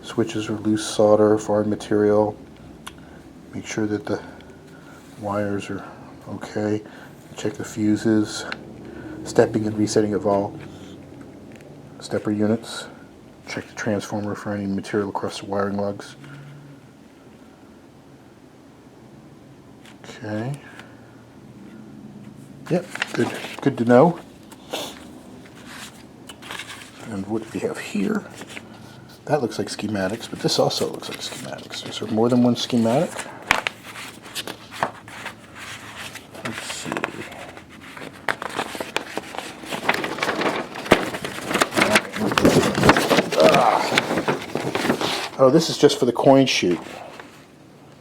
Switches are loose solder, foreign material. Make sure that the wires are okay. Check the fuses. Stepping and resetting of all stepper units. Check the transformer for any material across the wiring lugs. Okay. Yep, good to know. And what do we have here? That looks like schematics, but this also looks like schematics. Is there more than one schematic? Let's see. Oh, this is just for the coin chute.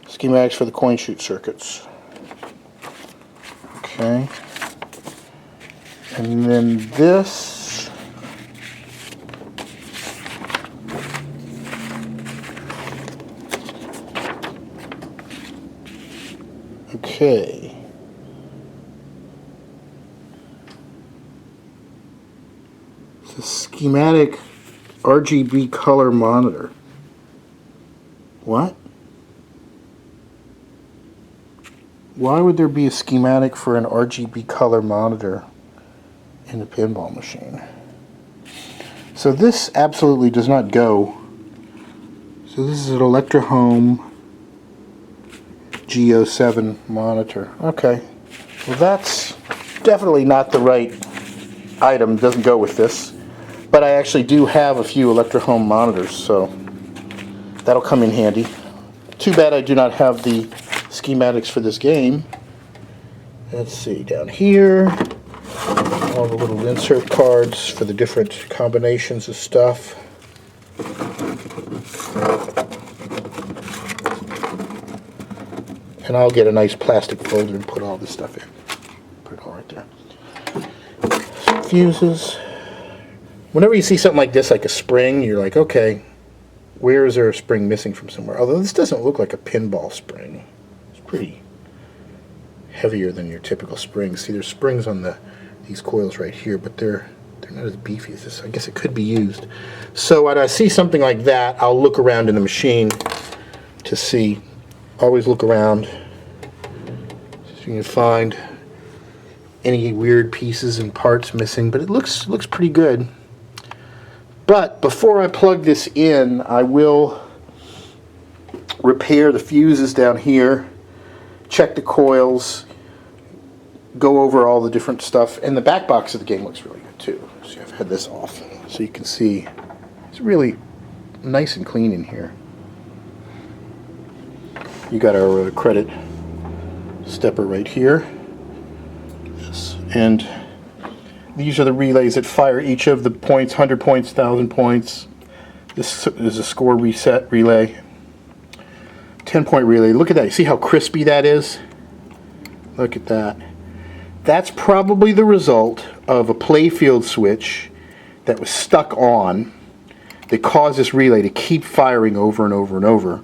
Schematics for the coin chute circuits. Okay. And then this. Okay. It's a schematic RGB color monitor. What? Why would there be a schematic for an RGB color monitor in a pinball machine? So this absolutely does not go. So this is an Electro-Home G07 monitor. Okay. Well, that's definitely not the right item. It doesn't go with this. But I actually do have a few Electro-Home monitors, so that'll come in handy. Too bad I do not have the schematics for this game. Let's see, down here, all the little insert cards for the different combinations of stuff. And I'll get a nice plastic folder and put all this stuff in. Put it all right there. Some fuses. Whenever you see something like this, like a spring, you're like, okay, where is there a spring missing from somewhere? Although this doesn't look like a pinball spring. It's pretty heavier than your typical springs. See, there's springs on these coils right here, but they're not as beefy as this. I guess it could be used. So when I see something like that, I'll look around in the machine to see. Always look around so you can find any weird pieces and parts missing, but it looks pretty good. But before I plug this in, I will repair the fuses down here, check the coils, go over all the different stuff, and the back box of the game looks really good too. So I've had this off so you can see it's really nice and clean in here. You got our credit stepper right here. Yes. And these are the relays that fire each of the points, 100 points, 1,000 points. This is a score reset relay. 10-point relay. Look at that. You see how crispy that is? Look at that. That's probably the result of a playfield switch that was stuck on that caused this relay to keep firing over and over and over.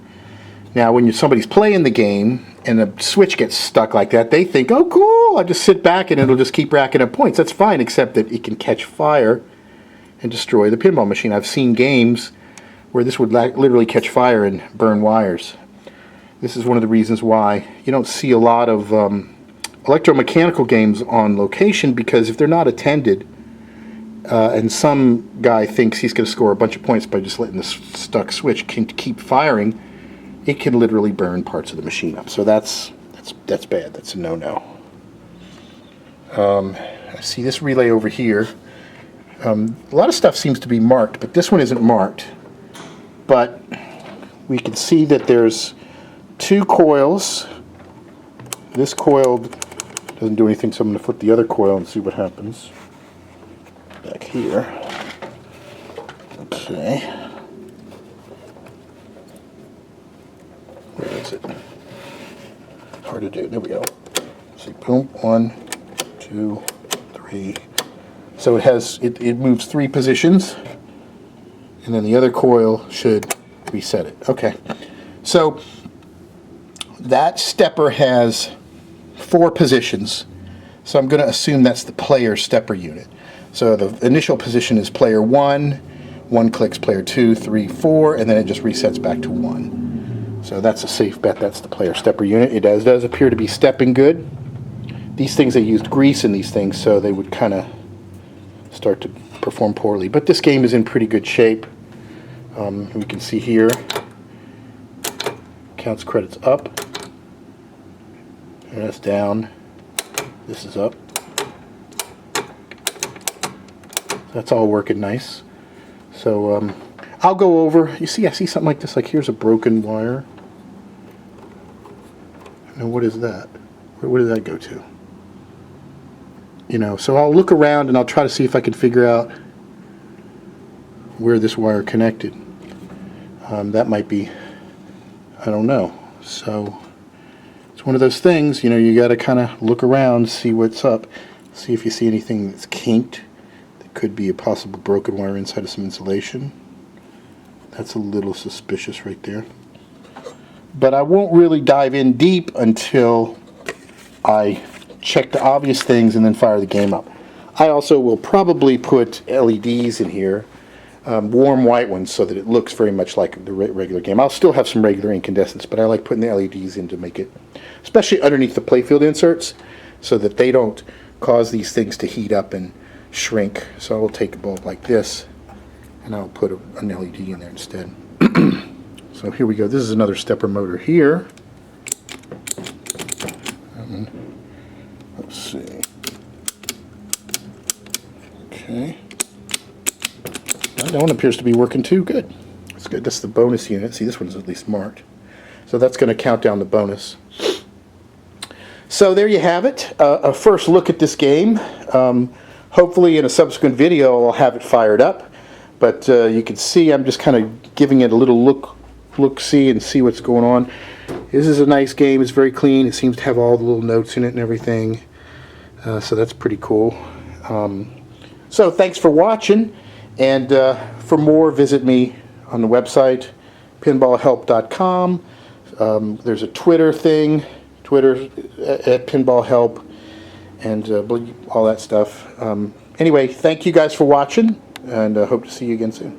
Now, when somebody's playing the game and a switch gets stuck like that, they think, oh, cool, I'll just sit back and it'll just keep racking up points. That's fine, except that it can catch fire and destroy the pinball machine. I've seen games where this would literally catch fire and burn wires. This is one of the reasons why you don't see a lot of electromechanical games on location, because if they're not attended and some guy thinks he's going to score a bunch of points by just letting this stuck switch keep firing, it can literally burn parts of the machine up. So that's bad. That's a no-no. I see this relay over here. A lot of stuff seems to be marked, but this one isn't marked. But we can see that there's two coils. This coil doesn't do anything, so I'm going to flip the other coil and see what happens. Back here. Okay. Where is it? Hard to do. There we go. See, boom. 1, 2, 3. So it moves 3 positions, and then the other coil should reset it. Okay. So that stepper has 4 positions. So I'm going to assume that's the player stepper unit. So the initial position is player 1. 1 clicks player 2, 3, 4, and then it just resets back to 1. So that's a safe bet. That's the player stepper unit. It does appear to be stepping good. These things, they used grease in these things, so they would kind of start to perform poorly. But this game is in pretty good shape. We can see here, counts credits up, and that's down. This is up. That's all working nice. So I'll go over. You see, I see something like this. Like here's a broken wire. And what is that? Where did that go to? You know, so I'll look around and I'll try to see if I can figure out where this wire connected. That might be, I don't know. So it's one of those things, you know, you got to kind of look around, see what's up, see if you see anything that's kinked. That could be a possible broken wire inside of some insulation. That's a little suspicious right there. But I won't really dive in deep until I check the obvious things and then fire the game up. I also will probably put LEDs in here, warm white ones, so that it looks very much like the regular game. I'll still have some regular incandescents, but I like putting the LEDs in to make it, especially underneath the playfield inserts, so that they don't cause these things to heat up and shrink. So I will take a bulb like this and I'll put an LED in there instead. So here we go. This is another stepper motor here. Let's see. Okay. That one appears to be working too. Good. That's good. That's the bonus unit. See, this one's at least marked. So that's going to count down the bonus. So there you have it. A first look at this game. Hopefully in a subsequent video I'll have it fired up. But you can see I'm just kind of giving it a little look-see and see what's going on. This is a nice game. It's very clean. It seems to have all the little notes in it and everything. So that's pretty cool. So thanks for watching. And for more, visit me on the website, PinballHelp.com. There's a Twitter thing, Twitter at PinballHelp, and all that stuff. Anyway, thank you guys for watching, and hope to see you again soon.